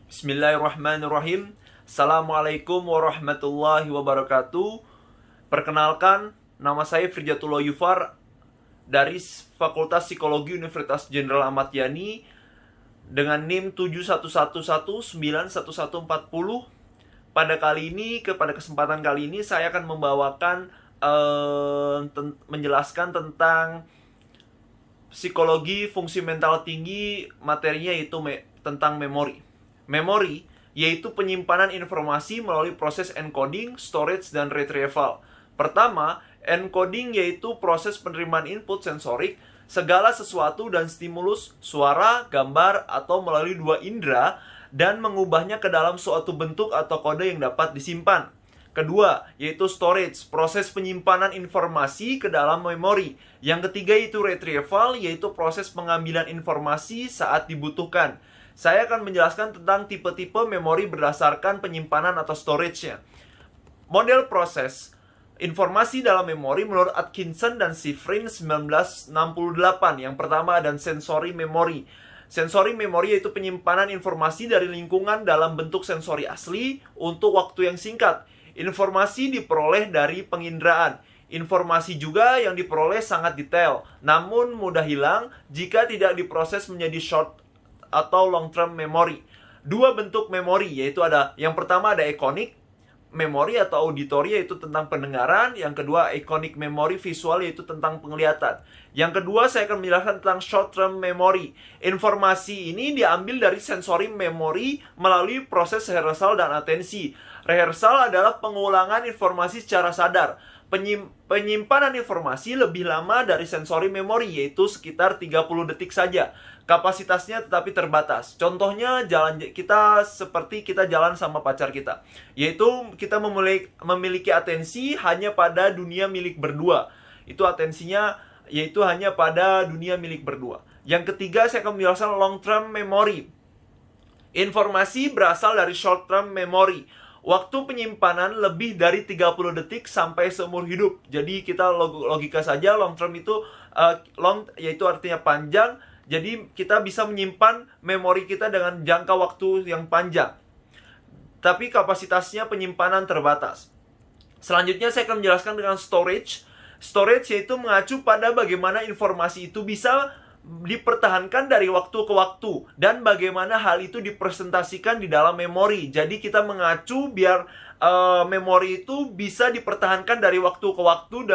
Bismillahirrahmanirrahim. Assalamualaikum warahmatullahi wabarakatuh. Perkenalkan, nama saya Firjatullah Yufar dari Fakultas Psikologi Universitas Jenderal Ahmad Yani dengan NIM 711191140. Pada kesempatan kali ini saya akan membawakan menjelaskan tentang psikologi fungsi mental tinggi. Materinya yaitu tentang memori. Memori yaitu penyimpanan informasi melalui proses encoding, storage, dan retrieval. Pertama, encoding yaitu proses penerimaan input sensorik, segala sesuatu dan stimulus, suara, gambar, atau melalui dua indera, dan mengubahnya ke dalam suatu bentuk atau kode yang dapat disimpan. Kedua, yaitu storage, proses penyimpanan informasi ke dalam memori. Yang ketiga yaitu retrieval, yaitu proses pengambilan informasi saat dibutuhkan. Saya akan menjelaskan tentang tipe-tipe memori berdasarkan penyimpanan atau storage-nya. Model proses informasi dalam memori menurut Atkinson dan Shiffrin 1968. Yang pertama ada sensory memory. Sensory memory yaitu penyimpanan informasi dari lingkungan dalam bentuk sensori asli untuk waktu yang singkat. Informasi diperoleh dari penginderaan. Informasi juga yang diperoleh sangat detail, namun mudah hilang jika tidak diproses menjadi short atau long term memory. Dua bentuk memori, yaitu yang pertama ada iconic memory atau auditory, yaitu tentang pendengaran. Yang kedua iconic memory visual, yaitu tentang penglihatan. Yang kedua saya akan menjelaskan tentang short term memory. Informasi ini diambil dari sensory memory melalui proses rehearsal dan atensi. Rehearsal adalah pengulangan informasi secara sadar. Penyimpanan informasi lebih lama dari sensory memory, yaitu sekitar 30 detik saja. Kapasitasnya tetapi terbatas. Contohnya seperti kita jalan sama pacar kita, yaitu kita memiliki atensi hanya pada dunia milik berdua. Itu atensinya yaitu hanya pada dunia milik berdua. Yang ketiga saya akan menjelaskan long term memory. Informasi berasal dari short term memory. Waktu penyimpanan lebih dari 30 detik sampai seumur hidup. Jadi kita logika saja, long term itu long yaitu artinya panjang. Jadi kita bisa menyimpan memori kita dengan jangka waktu yang panjang. Tapi kapasitasnya penyimpanan terbatas. Selanjutnya saya akan menjelaskan dengan storage. Storage yaitu mengacu pada bagaimana informasi itu bisa dipertahankan dari waktu ke waktu dan bagaimana hal itu dipresentasikan di dalam memori. Jadi kita mengacu biar memori itu bisa dipertahankan dari waktu ke waktu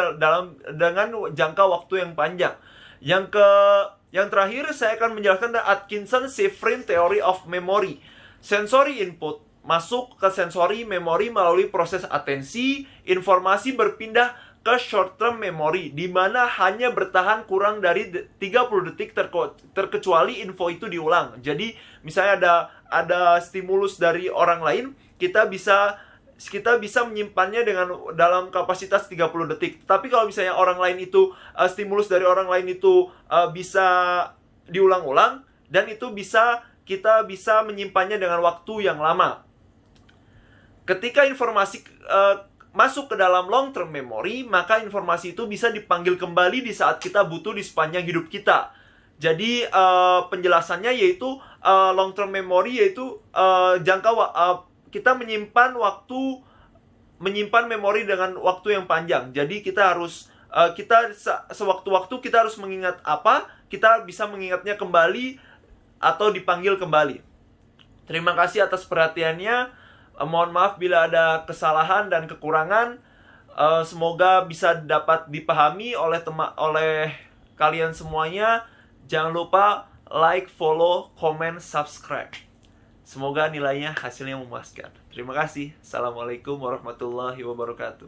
dengan jangka waktu yang panjang. Yang terakhir saya akan menjelaskan tentang Atkinson-Shiffrin Theory of Memory. Sensory input masuk ke sensory memory melalui proses atensi. Informasi berpindah ke short term memory, di mana hanya bertahan kurang dari 30 detik terkecuali info itu diulang. Jadi misalnya ada stimulus dari orang lain, kita bisa menyimpannya dalam kapasitas 30 detik. Tapi kalau misalnya orang lain itu stimulus dari orang lain itu bisa diulang-ulang, dan itu kita bisa menyimpannya dengan waktu yang lama. Ketika informasi masuk ke dalam long term memory, maka informasi itu bisa dipanggil kembali di saat kita butuh di sepanjang hidup kita. Jadi penjelasannya yaitu long term memory yaitu kita menyimpan memori dengan waktu yang panjang. Jadi kita harus sewaktu-waktu kita harus mengingat kita bisa mengingatnya kembali atau dipanggil kembali. Terima kasih atas perhatiannya. Mohon maaf bila ada kesalahan dan kekurangan. Semoga bisa dapat dipahami oleh kalian semuanya. Jangan lupa like, follow, comment, subscribe. Semoga nilainya hasilnya memuaskan. Terima kasih. Assalamualaikum warahmatullahi wabarakatuh.